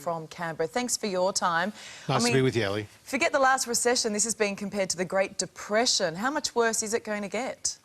from Canberra. Thanks for your time. Nice to be with you, Ellie. Forget the last recession. This has been compared to the Great Depression. How much worse is it going to get?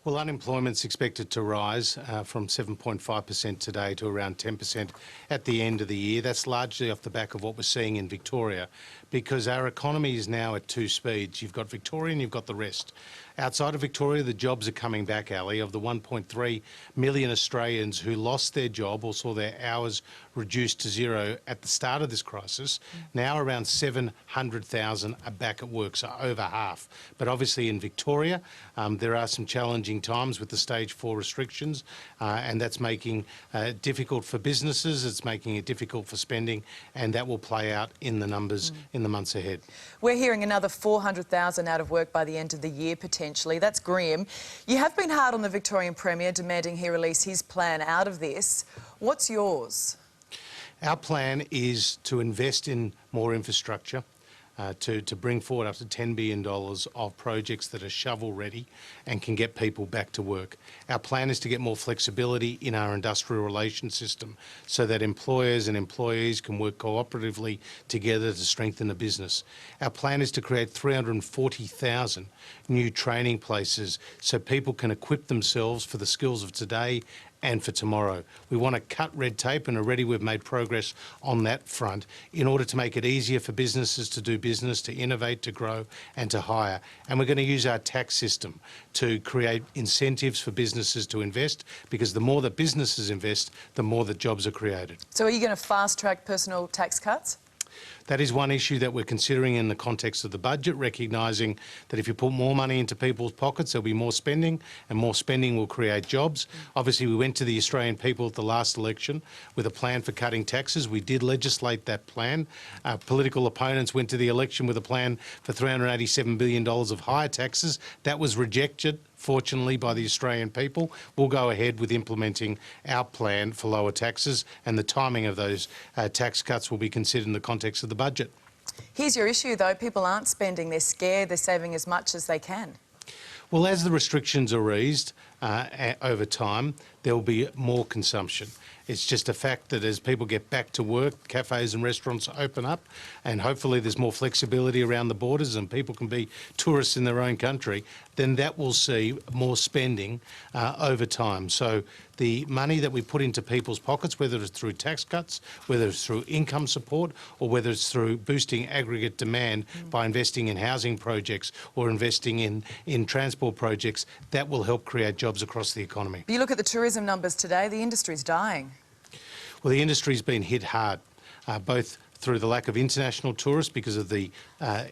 Well, unemployment's expected to rise from 7.5% today to around 10% at the end of the year. That's largely off the back of what we're seeing in Victoria, because our economy is now at two speeds. You've got Victoria and you've got the rest. Outside of Victoria, the jobs are coming back, Ali. Of the 1.3 million Australians who lost their job or saw their hours reduced to zero at the start of this crisis, now around 700,000 are back at work, so over half. But obviously in Victoria, there are some challenging times with the stage 4 restrictions, and that's making it difficult for businesses, it's making it difficult for spending, and that will play out in the numbers in the months ahead. We're hearing another 400,000 out of work by the end of the year, potentially. That's grim. You have been hard on the Victorian Premier, demanding he release his plan out of this. What's yours? Our plan is to invest in more infrastructure, to bring forward up to $10 billion of projects that are shovel-ready and can get people back to work. Our plan is to get more flexibility in our industrial relations system so that employers and employees can work cooperatively together to strengthen the business. Our plan is to create 340,000 new training places so people can equip themselves for the skills of today and for tomorrow. We want to cut red tape, and already we've made progress on that front in order to make it easier for businesses to do business, to innovate, to grow and to hire. And we're going to use our tax system to create incentives for businesses to invest, because the more that businesses invest, the more that jobs are created. So are you going to fast-track personal tax cuts? That is one issue that we're considering in the context of the budget, recognising that if you put more money into people's pockets, there'll be more spending, and more spending will create jobs. Obviously, we went to the Australian people at the last election with a plan for cutting taxes. We did legislate that plan. Our political opponents went to the election with a plan for $387 billion of higher taxes. That was rejected, fortunately, by the Australian people. We'll go ahead with implementing our plan for lower taxes, and the timing of those tax cuts will be considered in the context of the budget. Here's your issue, though. People aren't spending. They're scared. They're saving as much as they can. Well, as the restrictions are eased over time, there will be more consumption. It's just a fact that as people get back to work, cafes and restaurants open up, and hopefully there's more flexibility around the borders and people can be tourists in their own country, then that will see more spending over time. So the money that we put into people's pockets, whether it's through tax cuts, whether it's through income support, or whether it's through boosting aggregate demand by investing in housing projects or investing in transport projects, that will help create jobs across the economy. But you look at the tourism numbers today, the industry's dying. Well, the industry's been hit hard, both through the lack of international tourists because of the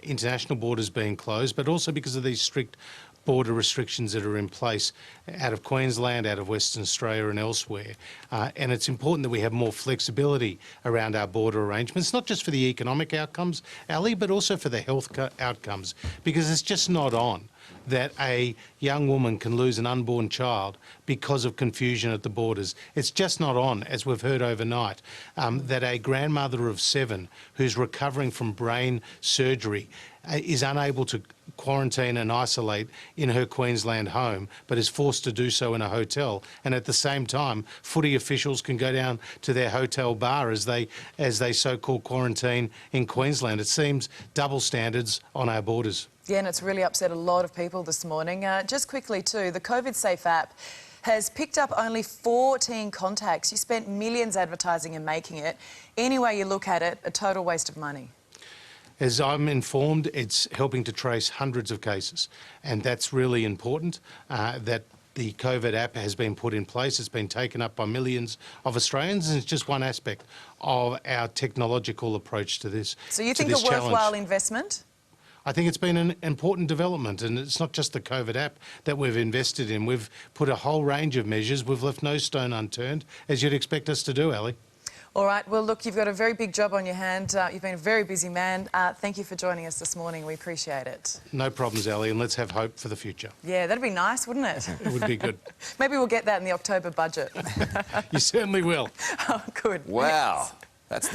international borders being closed, but also because of these strict border restrictions that are in place out of Queensland, out of Western Australia and elsewhere. And it's important that we have more flexibility around our border arrangements, not just for the economic outcomes, Ali, but also for the health outcomes, because it's just not on that a young woman can lose an unborn child because of confusion at the borders. It's just not on, as we've heard overnight, that a grandmother of 7 who's recovering from brain surgery is unable to quarantine and isolate in her Queensland home, but is forced to do so in a hotel. And at the same time, footy officials can go down to their hotel bar as they so-called quarantine in Queensland. It seems double standards on our borders. Yeah, and it's really upset a lot of people this morning. Just quickly too, the COVID Safe app has picked up only 14 contacts. You spent millions advertising and making it. Any way you look at it, a total waste of money. As I'm informed, it's helping to trace hundreds of cases, and that's really important, that the COVID app has been put in place. It's been taken up by millions of Australians, and it's just one aspect of our technological approach to this. So you think a worthwhile investment? I think it's been an important development, and it's not just the COVID app that we've invested in. We've put a whole range of measures. We've left no stone unturned, as you'd expect us to do, Ali. All right, well, look, you've got a very big job on your hand. You've been a very busy man. Thank you for joining us this morning. We appreciate it. No problems, Ali, and let's have hope for the future. Yeah, that'd be nice, wouldn't it? It would be good. Maybe we'll get that in the October budget. You certainly will. Oh, good. Wow. That's